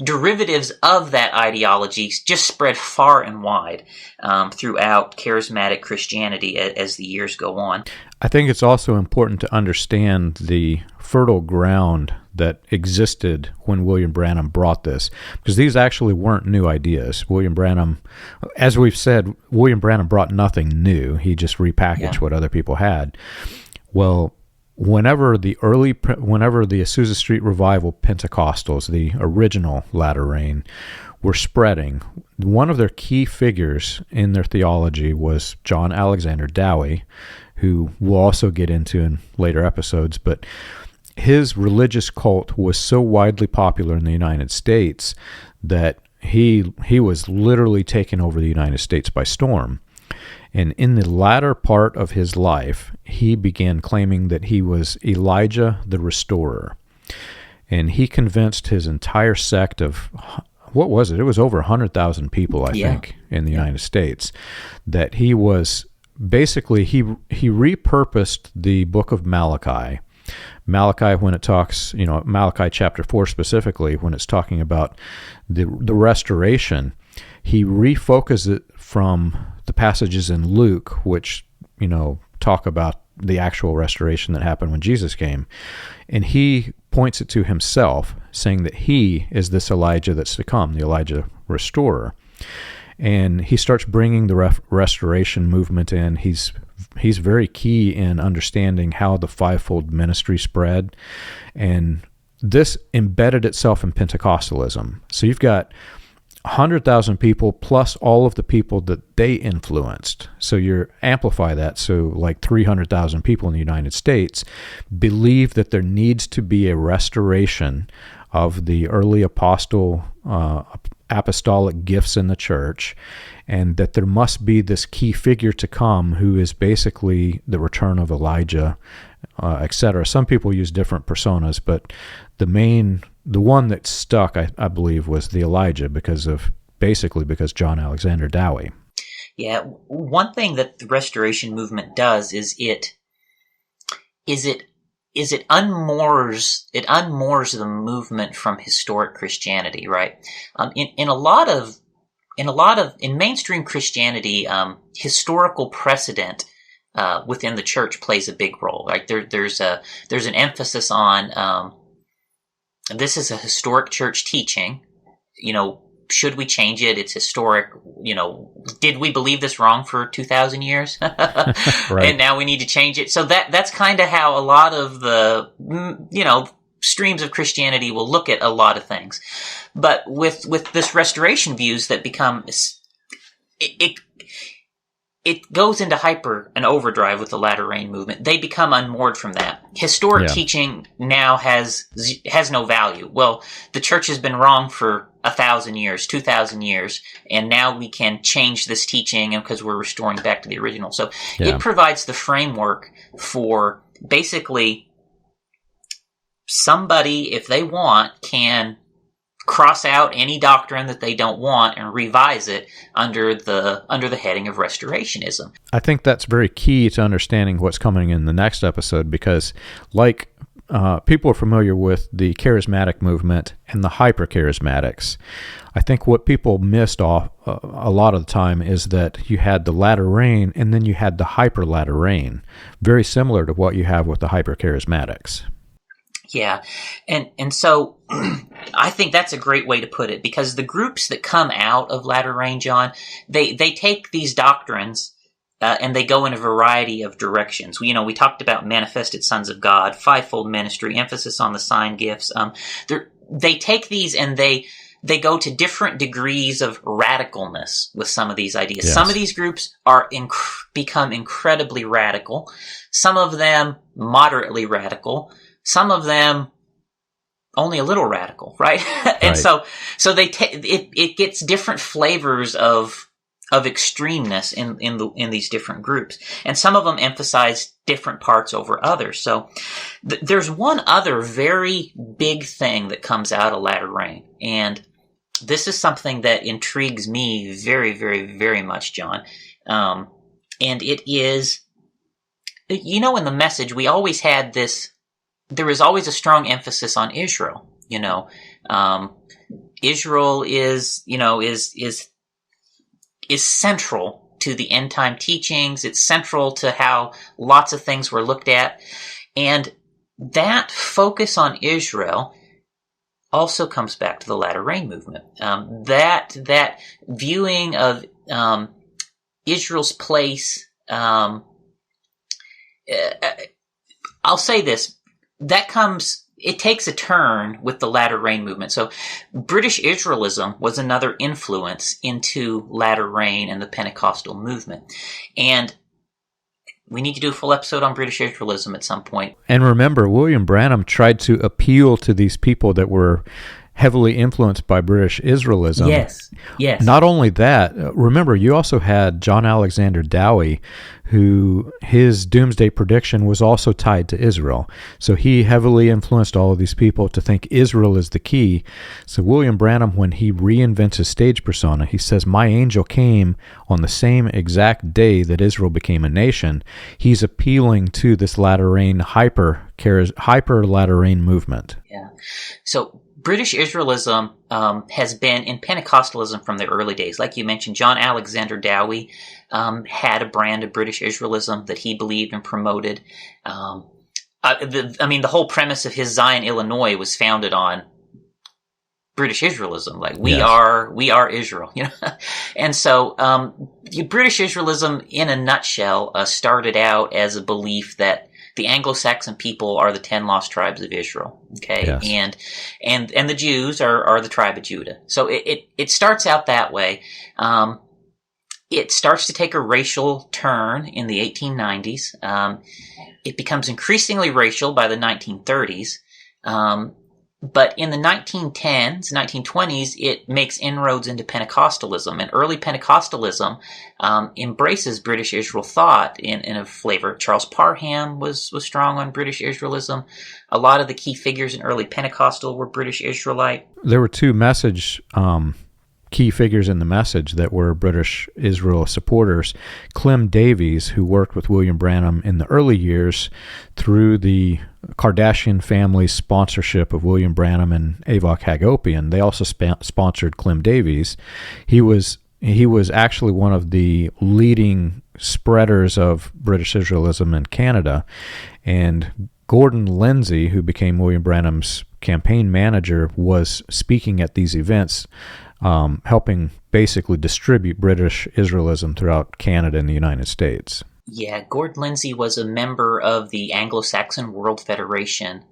derivatives of that ideology just spread far and wide throughout charismatic Christianity as the years go on. I think it's also important to understand the fertile ground that existed when William Branham brought this, because these actually weren't new ideas. William Branham, as we've said, William Branham brought nothing new. He just repackaged what other people had. Well, whenever the Azusa Street Revival Pentecostals, the original latter rain, were spreading. One of their key figures in their theology was John Alexander Dowie, who we'll also get into in later episodes, but his religious cult was so widely popular in the United States that he was literally taking over the United States by storm. And in the latter part of his life, he began claiming that he was Elijah the Restorer. And he convinced his entire sect of, what was it? It was over 100,000 people, I think, in the United States, that he was basically, he repurposed the book of Malachi. Malachi, when it talks, Malachi chapter 4 specifically, when it's talking about the restoration, he refocuses it from the passages in Luke, which, talk about the actual restoration that happened when Jesus came. And he points it to himself, saying that he is this Elijah that's to come, the Elijah restorer. And he starts bringing the restoration movement in. He's very key in understanding how the fivefold ministry spread. And this embedded itself in Pentecostalism. So you've got 100,000 people plus all of the people that they influenced. So you amplify that. So like 300,000 people in the United States believe that there needs to be a restoration of the early apostolic gifts in the church, and that there must be this key figure to come who is basically the return of Elijah, etc. Some people use different personas, but the one that stuck, I believe, was the Elijah because John Alexander Dowie. Yeah, one thing that the Restoration movement does is it unmoors the movement from historic Christianity, right? In mainstream Christianity, historical precedent within the church plays a big role. Right? There's an emphasis on this is a historic church teaching. Should we change it? It's historic. Did we believe this wrong for 2,000 years? Right. And now we need to change it. So that's kind of how a lot of the, streams of Christianity will look at a lot of things. But with this restoration views that become, it goes into and overdrive with the latter rain movement. They become unmoored from that. Historic teaching now has no value. Well, the church has been wrong for 1,000 years, 2,000 years, and now we can change this teaching because we're restoring back to the original. So it provides the framework for basically somebody, if they want, can cross out any doctrine that they don't want and revise it under the heading of restorationism. I think that's very key to understanding what's coming in the next episode, because people are familiar with the charismatic movement and the hyper-charismatics. I think what people missed off a lot of the time is that you had the latter rain and then you had the hyper-latter rain, very similar to what you have with the hyper-charismatics. Yeah, and so I think that's a great way to put it, because the groups that come out of latter rain, John, they take these doctrines and they go in a variety of directions. We talked about manifested sons of God, fivefold ministry, emphasis on the sign gifts. They take these and they go to different degrees of radicalness with some of these ideas. Yes. Some of these groups are become incredibly radical. Some of them moderately radical. Some of them only a little radical, right? And so they it gets different flavors of extremeness in these different groups, and some of them emphasize different parts over others. So there's one other very big thing that comes out of latter rain, and this is something that intrigues me very, very, very much, John. And it is, in the message we always had this. There is always a strong emphasis on Israel. Israel is central to the end time teachings. It's central to how lots of things were looked at, and that focus on Israel also comes back to the latter rain movement. That viewing of Israel's place. I'll say this. That comes, it takes a turn with the latter rain movement. So British Israelism was another influence into latter rain and the Pentecostal movement. And we need to do a full episode on British Israelism at some point. And remember, William Branham tried to appeal to these people that were heavily influenced by British Israelism. Yes. Not only that, remember, you also had John Alexander Dowie, who his doomsday prediction was also tied to Israel. So he heavily influenced all of these people to think Israel is the key. So William Branham, when he reinvents his stage persona, he says, "My angel came on the same exact day that Israel became a nation." He's appealing to this latter rain hyper latter rain movement. Yeah. So British Israelism has been in Pentecostalism from the early days. Like you mentioned, John Alexander Dowie had a brand of British Israelism that he believed and promoted. The whole premise of his Zion, Illinois was founded on British Israelism. Like, we are Israel, you know? And so British Israelism, in a nutshell, started out as a belief that the Anglo-Saxon people are the 10 lost tribes of Israel, okay? Yes. And the Jews are the tribe of Judah. So it starts out that way. It starts to take a racial turn in the 1890s. It becomes increasingly racial by the 1930s. But in the 1910s, 1920s, it makes inroads into Pentecostalism. And early Pentecostalism embraces British Israel thought in a flavor. Charles Parham was strong on British Israelism. A lot of the key figures in early Pentecostal were British Israelite. There were two key figures in the message that were British Israel supporters. Clem Davies, who worked with William Branham in the early years through the Kardashian family's sponsorship of William Branham and Avok Hagopian. They also sponsored Clem Davies. He was actually one of the leading spreaders of British Israelism in Canada. And Gordon Lindsay, who became William Branham's campaign manager, was speaking at these events, helping basically distribute British Israelism throughout Canada and the United States. Yeah, Gord Lindsay was a member of the Anglo-Saxon World Federation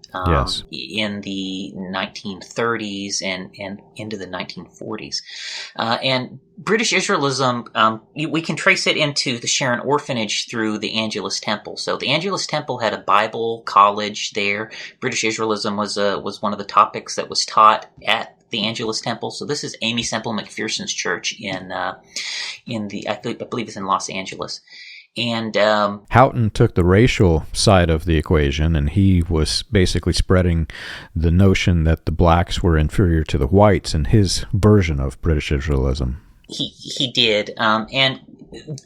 in the 1930s and into the 1940s. And British Israelism, we can trace it into the Sharon Orphanage through the Angelus Temple. So the Angelus Temple had a Bible college there. British Israelism was one of the topics that was taught at the Angelus Temple. So this is Amy Semple McPherson's church in I believe it's in Los Angeles. And Hawtin took the racial side of the equation, and he was basically spreading the notion that the blacks were inferior to the whites in his version of British Israelism. He did. And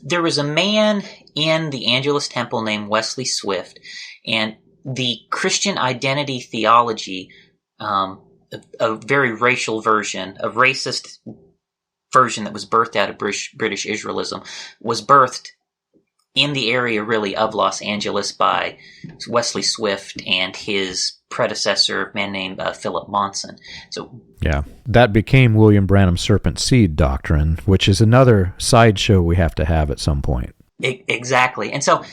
there was a man in the Angelus Temple named Wesley Swift, and the Christian identity theology, a very racial version, a racist version that was birthed out of British Israelism, was birthed in the area, really, of Los Angeles by Wesley Swift and his predecessor, a man named Philip Monson. So, yeah, that became William Branham's serpent seed doctrine, which is another sideshow we have to have at some point. Exactly. And so,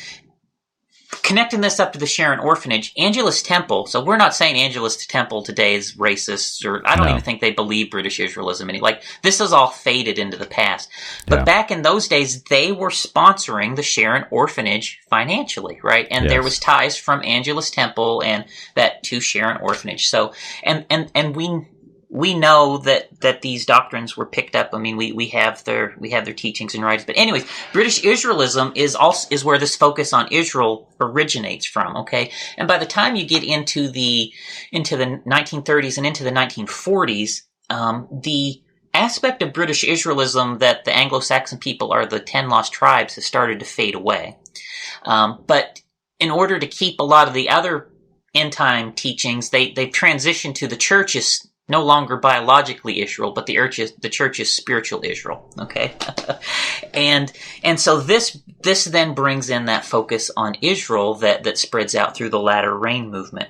connecting this up to the Sharon Orphanage, Angelus Temple, so we're not saying Angelus Temple today is racist, or I don't even think they believe British Israelism. This is all faded into the past. But back in those days, they were sponsoring the Sharon Orphanage financially, right? And there was ties from Angelus Temple and that to Sharon Orphanage. So, and we know that these doctrines were picked up. I mean, we have their teachings and writings. But anyways, British Israelism is where this focus on Israel originates from. Okay, and by the time you get into the 1930s and into the 1940s, the aspect of British Israelism that the Anglo-Saxon people are the 10 lost tribes has started to fade away. But in order to keep a lot of the other end time teachings, they've transitioned to the church is no longer biologically Israel, but the church is spiritual Israel. Okay, and so this then brings in that focus on Israel that spreads out through the latter rain movement.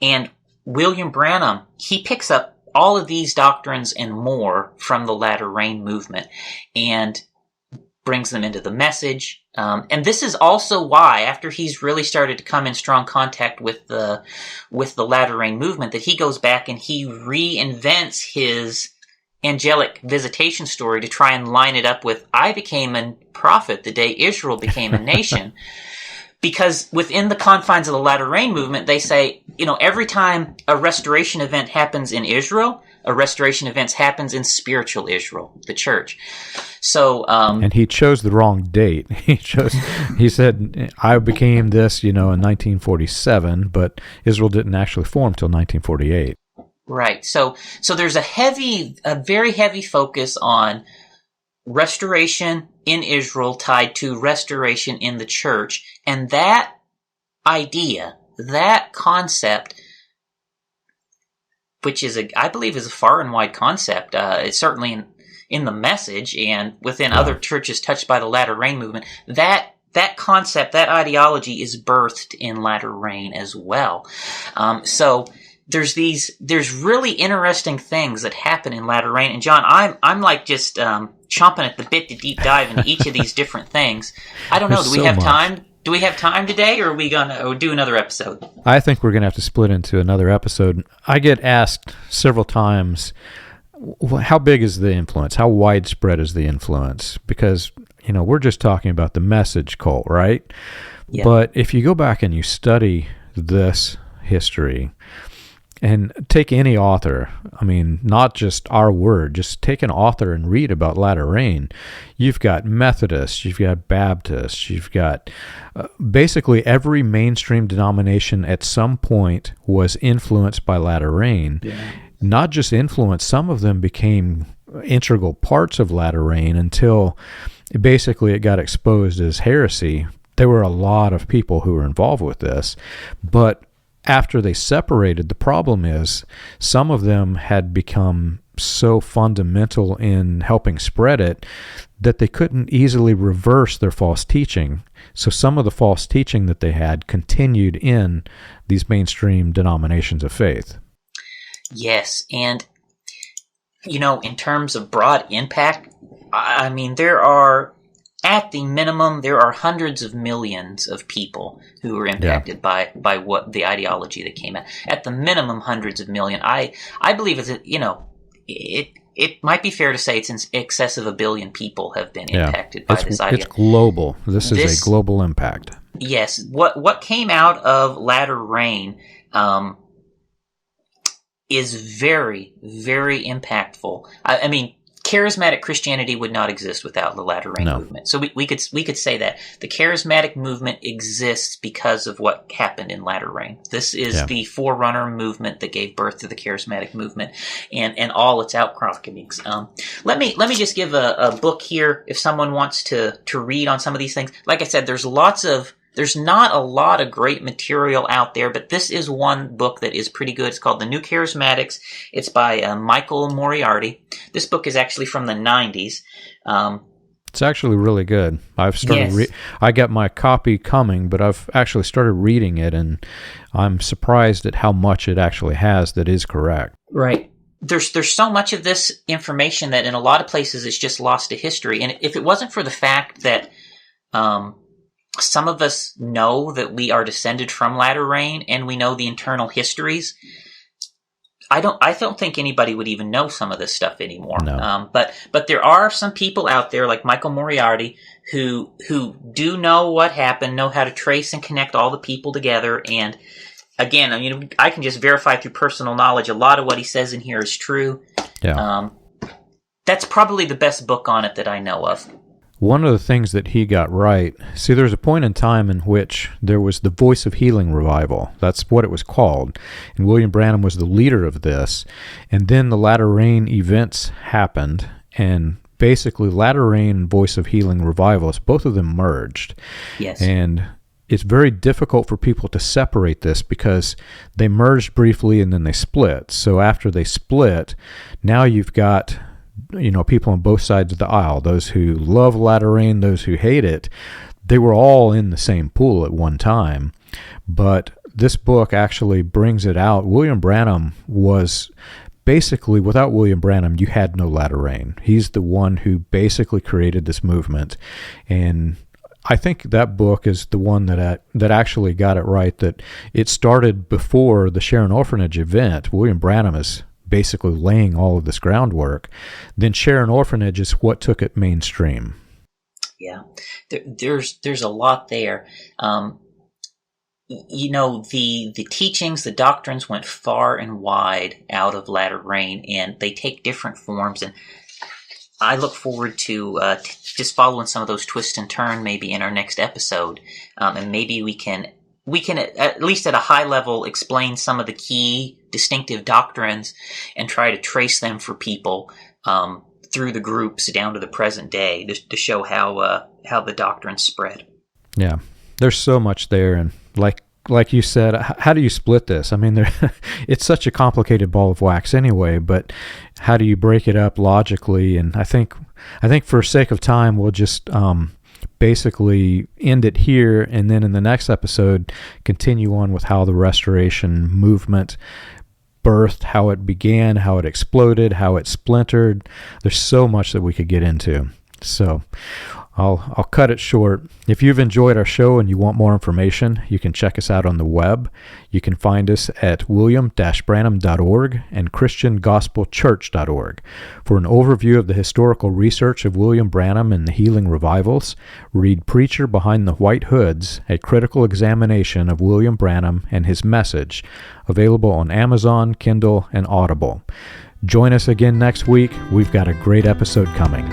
And William Branham, he picks up all of these doctrines and more from the latter rain movement. And brings them into the message. And this is also why, after he's really started to come in strong contact with the latter rain movement, that he goes back and he reinvents his angelic visitation story to try and line it up with, I became a prophet the day Israel became a nation. Because within the confines of the latter rain movement, they say, every time a restoration event happens in Israel, a restoration event happens in spiritual Israel, the church. So, and he chose the wrong date. He said, I became this, in 1947, but Israel didn't actually form till 1948. Right. So there's a very heavy focus on restoration in Israel tied to restoration in the church. And that idea, that concept, which I believe is a far and wide concept, it's certainly in the message and within other churches touched by the latter rain movement, that concept, that ideology is birthed in latter rain as well. So there's really interesting things that happen in latter rain. And John, I'm like just chomping at the bit to deep dive into each of these different things. I don't know. Do we have time? Do we have time today, or are we gonna do another episode? I think we're gonna have to split into another episode. I get asked several times, how big is the influence? How widespread is the influence? Because we're just talking about the message cult, right? Yeah. But if you go back and you study this history, and take any author, not just our word, just take an author and read about latter rain. You've got Methodists, you've got Baptists, you've got basically every mainstream denomination at some point was influenced by latter rain. Yeah. Not just influenced, some of them became integral parts of latter rain until basically it got exposed as heresy. There were a lot of people who were involved with this, but after they separated, the problem is some of them had become so fundamental in helping spread it that they couldn't easily reverse their false teaching. So some of the false teaching that they had continued in these mainstream denominations of faith. Yes, and in terms of broad impact, there are, at the minimum, there are hundreds of millions of people who were impacted by what the ideology that came out. At the minimum, hundreds of million. I believe it might be fair to say it's in excess of 1 billion people have been impacted by this idea. It's global. This is a global impact. Yes. What came out of latter rain is very, very impactful. Charismatic Christianity would not exist without the latter rain movement. So we could say that the charismatic movement exists because of what happened in latter rain. This is the forerunner movement that gave birth to the charismatic movement and all its outcroppings. Let me just give a book here if someone wants to read on some of these things. Like I said, there's not a lot of great material out there, but this is one book that is pretty good. It's called The New Charismatics. It's by Michael Moriarty. This book is actually from the 90s. It's actually really good. I've started. I got my copy coming, but I've actually started reading it, and I'm surprised at how much it actually has that is correct. Right. There's so much of this information that in a lot of places it's just lost to history. And if it wasn't for the fact that some of us know that we are descended from latter rain and we know the internal histories, I don't think anybody would even know some of this stuff anymore. No. But there are some people out there like Michael Moriarty who do know what happened, know how to trace and connect all the people together. And again, I can just verify through personal knowledge a lot of what he says in here is true. Yeah. That's probably the best book on it that I know of. One of the things that he got right, see, there's a point in time in which there was the Voice of Healing revival. That's what it was called. And William Branham was the leader of this. And then the latter rain events happened, and basically latter rain and Voice of Healing revivals, both of them merged. Yes. And it's very difficult for people to separate this because they merged briefly and then they split. So after they split, now you've got people on both sides of the aisle, those who love latter rain, those who hate it. They were all in the same pool at one time. But this book actually brings it out. William Branham was basically, without William Branham, you had no latter rain. He's the one who basically created this movement. And I think that book is the one that actually got it right, that it started before the Sharon Orphanage event. William Branham is basically laying all of this groundwork. Then Sharon Orphanage is what took it mainstream. Yeah, there's a lot there. The teachings, the doctrines went far and wide out of latter rain, and they take different forms. And I look forward to just following some of those twists and turns maybe in our next episode, and maybe we can at least at a high level explain some of the key distinctive doctrines and try to trace them for people through the groups down to the present day to show how the doctrine spread. Yeah, there's so much there, and like you said, how do you split this? I mean, it's such a complicated ball of wax anyway, but how do you break it up logically? And I think for sake of time, we'll just basically end it here, and then in the next episode, continue on with how the Restoration movement birthed, how it began, how it exploded, how it splintered. There's so much that we could get into. So I'll cut it short. If you've enjoyed our show and you want more information, you can check us out on the web. You can find us at william-branham.org and christiangospelchurch.org. For an overview of the historical research of William Branham and the healing revivals, read Preacher Behind the White Hoods, a critical examination of William Branham and his message, available on Amazon, Kindle, and Audible. Join us again next week. We've got a great episode coming.